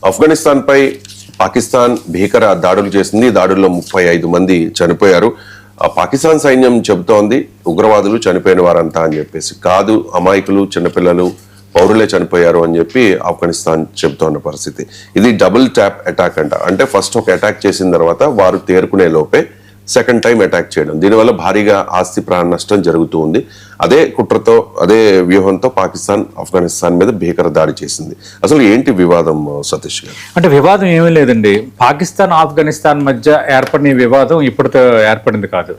ఆఫ్ఘనిస్తాన్ పై పాకిస్తాన్ భీకర దాడులు చేసింది. దాడుల్లో 35 మంది చనిపోయారు. పాకిస్తాన్ సైన్యం చెబుతోంది ఉగ్రవాదులు చనిపోయిన వారంతా అని చెప్పేసి. కాదు, అమాయకులు, చిన్నపిల్లలు, పౌరులే చనిపోయారు అని చెప్పి ఆఫ్ఘనిస్తాన్ చెబుతోన్న పరిస్థితి. ఇది డబుల్ ట్యాప్ అటాక్ అంట. అంటే ఫస్ట్ ఒక అటాక్ చేసిన తర్వాత వారు తేరుకునే లోపే సెకండ్ టైం అటాక్ చేయడం. దీనివల్ల భారీగా ఆస్తి ప్రాణ నష్టం జరుగుతూ ఉంది. అదే కుట్రతో, అదే వ్యూహంతో పాకిస్తాన్ ఆఫ్ఘనిస్తాన్ మీద భీకర దాడి చేసింది. అసలు ఏంటి వివాదం సతీష్ గారు? అంటే వివాదం ఏమీ లేదండి. పాకిస్తాన్ ఆఫ్ఘనిస్తాన్ మధ్య ఏర్పడిన వివాదం ఇప్పటితో ఏర్పడింది కాదు.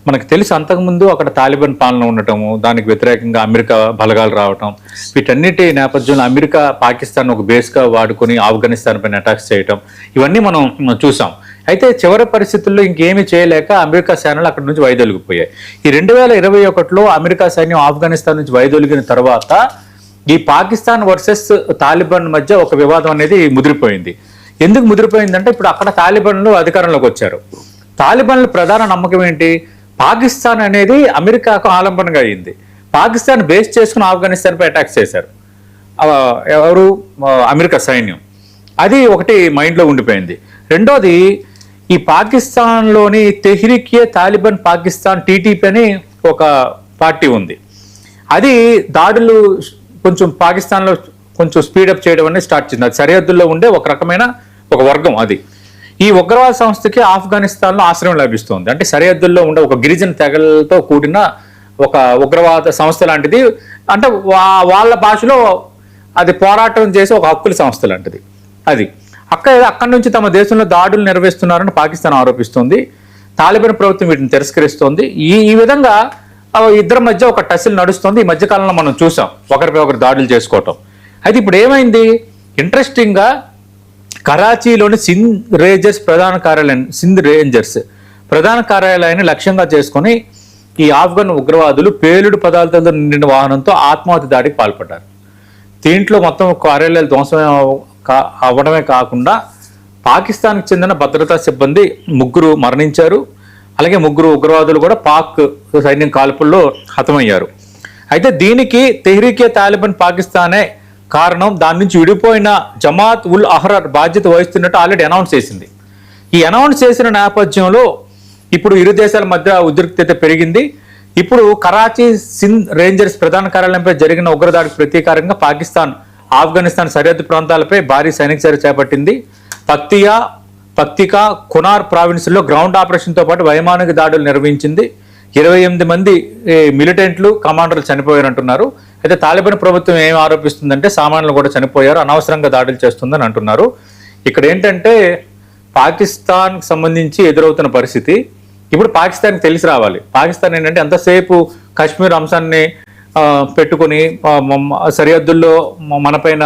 మనకు తెలిసి అంతకుముందు అక్కడ తాలిబాన్ పాలన ఉండటము, దానికి వ్యతిరేకంగా అమెరికా బలగాలు రావటం, వీటన్నిటి నేపథ్యంలో అమెరికా పాకిస్తాన్ ఒక బేస్గా వాడుకొని ఆఫ్ఘనిస్తాన్ పైన అటాక్స్ చేయటం, ఇవన్నీ మనం చూసాం. అయితే చివరి పరిస్థితుల్లో ఇంకేమీ చేయలేక అమెరికా సేనలు అక్కడి నుంచి వైదొలిగిపోయాయి. ఈ 2021లో అమెరికా సైన్యం ఆఫ్ఘనిస్తాన్ నుంచి వైదొలిగిన తర్వాత ఈ పాకిస్తాన్ వర్సెస్ తాలిబాన్ మధ్య ఒక వివాదం అనేది ముదిరిపోయింది. ఎందుకు ముదిరిపోయిందంటే ఇప్పుడు అక్కడ తాలిబాన్లు అధికారంలోకి వచ్చారు. తాలిబాన్ల ప్రధాన నమ్మకం ఏంటి? పాకిస్తాన్ అనేది అమెరికాకు ఆలంబనగా అయింది. పాకిస్తాన్ బేస్ చేసుకుని ఆఫ్ఘనిస్తాన్పై అటాక్స్ చేశారు ఎవరు? అమెరికా సైన్యం. అది ఒకటి మైండ్లో ఉండిపోయింది. రెండోది, ఈ పాకిస్తాన్లోని తెహ్రీకే తాలిబాన్ పాకిస్తాన్ టీటీపీ అని ఒక పార్టీ ఉంది. అది దాడులు కొంచెం పాకిస్తాన్లో కొంచెం స్పీడప్ చేయడం అనేది స్టార్ట్ చేసింది. అది సరిహద్దుల్లో ఉండే ఒక రకమైన ఒక వర్గం. అది ఈ ఉగ్రవాద సంస్థకి ఆఫ్ఘనిస్తాన్లో ఆశ్రయం లభిస్తుంది. అంటే సరిహద్దుల్లో ఉండే ఒక గిరిజన తెగలతో కూడిన ఒక ఉగ్రవాద సంస్థ లాంటిది. అంటే వాళ్ళ భాషలో అది పోరాటం చేసే ఒక హక్కుల సంస్థ లాంటిది. అది అక్కడి నుంచి తమ దేశంలో దాడులు నిర్వహిస్తున్నారని పాకిస్తాన్ ఆరోపిస్తుంది. తాలిబాన్ ప్రభుత్వం వీటిని తిరస్కరిస్తోంది. ఈ విధంగా ఇద్దరి మధ్య ఒక టసిల్ నడుస్తుంది. ఈ మధ్యకాలంలో మనం చూసాం ఒకరిపై ఒకరు దాడులు చేసుకోవటం. అయితే ఇప్పుడు ఏమైంది? ఇంట్రెస్టింగ్గా కరాచీలోని సింధ్ రేంజర్స్ ప్రధాన కార్యాలయాన్ని లక్ష్యంగా చేసుకొని ఈ ఆఫ్ఘన్ ఉగ్రవాదులు పేలుడు పదార్థాలతో నిండిన వాహనంతో ఆత్మాహుతి దాడికి పాల్పడ్డారు. దీంట్లో మొత్తం కార్యాలయాలు ధ్వంసం అవ్వడమే కాకుండా పాకిస్తాన్కి చెందిన భద్రతా సిబ్బంది 3 మరణించారు. అలాగే 3 ఉగ్రవాదులు కూడా పాక్ సైన్యం కాల్పుల్లో హతమయ్యారు. అయితే దీనికి తెహ్రీకే తాలిబాన్ పాకిస్తానే కారణం. దాని నుంచి విడిపోయిన జమాత్ ఉల్ అహ్రర్ బాధ్యత వహిస్తున్నట్టు ఆల్రెడీ అనౌన్స్ చేసింది. ఈ అనౌన్స్ చేసిన నేపథ్యంలో ఇప్పుడు ఇరు దేశాల మధ్య ఉద్రిక్తత పెరిగింది. ఇప్పుడు కరాచీ సింధ్ రేంజర్స్ ప్రధాన కార్యాలయంపై జరిగిన ఉగ్రదాడికి ప్రతీకారంగా పాకిస్తాన్ ఆఫ్ఘనిస్తాన్ సరిహద్దు ప్రాంతాలపై భారీ సైనిక చర్య చేపట్టింది. పక్తికా, కునార్ ప్రావిన్స్లో గ్రౌండ్ ఆపరేషన్తో పాటు వైమానిక దాడులు నిర్వహించింది. 28 మంది మిలిటెంట్లు, కమాండర్లు చనిపోయారంటున్నారు. అయితే తాలిబాన్ ప్రభుత్వం ఏం ఆరోపిస్తుందంటే సామాన్యులు కూడా చనిపోయారు, అనవసరంగా దాడులు చేస్తుందని అంటున్నారు. ఇక్కడ ఏంటంటే పాకిస్తాన్కి సంబంధించి ఎదురవుతున్న పరిస్థితి ఇప్పుడు పాకిస్తాన్కి తెలిసి రావాలి. పాకిస్తాన్ ఏంటంటే ఎంతసేపు కాశ్మీర్ అంశాన్ని పెట్టుకుని సరిహద్దుల్లో మనపైన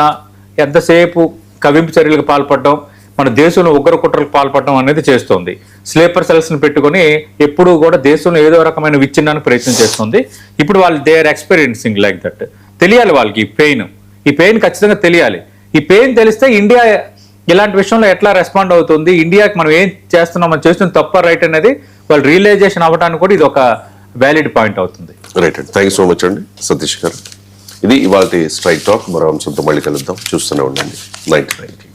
ఎంతసేపు కవింపు చర్యలకు పాల్పడడం, మన దేశంలో ఉగ్ర కుట్రలకు పాల్పడడం అనేది చేస్తుంది. స్లీపర్ సెల్స్ని పెట్టుకుని ఎప్పుడూ కూడా దేశంలో ఏదో రకమైన విచ్ఛిన్నానికి ప్రయత్నం చేస్తుంది. ఇప్పుడు వాళ్ళు they are experiencing like that. తెలియాలి వాళ్ళకి ఈ పెయిన్ ఖచ్చితంగా తెలియాలి. ఈ పెయిన్ తెలిస్తే ఇండియా ఇలాంటి విషయంలో ఎట్లా రెస్పాండ్ అవుతుంది, ఇండియాకి మనం ఏం చేస్తున్నాం, మనం చేస్తున్న తప్ప రైట్ అనేది వాళ్ళు రియలైజేషన్ అవ్వడానికి కూడా ఇది ఒక వ్యాలిడ్ పాయింట్ అవుతుంది. రైట్ అండి, థ్యాంక్ యూ సో మచ్ అండి సతీష్ గారు. ఇది ఇవాళ స్ట్రైట్ టాక్. మరో అంశంతో మళ్ళీ కలుద్దాం. చూస్తూనే ఉండండి 99.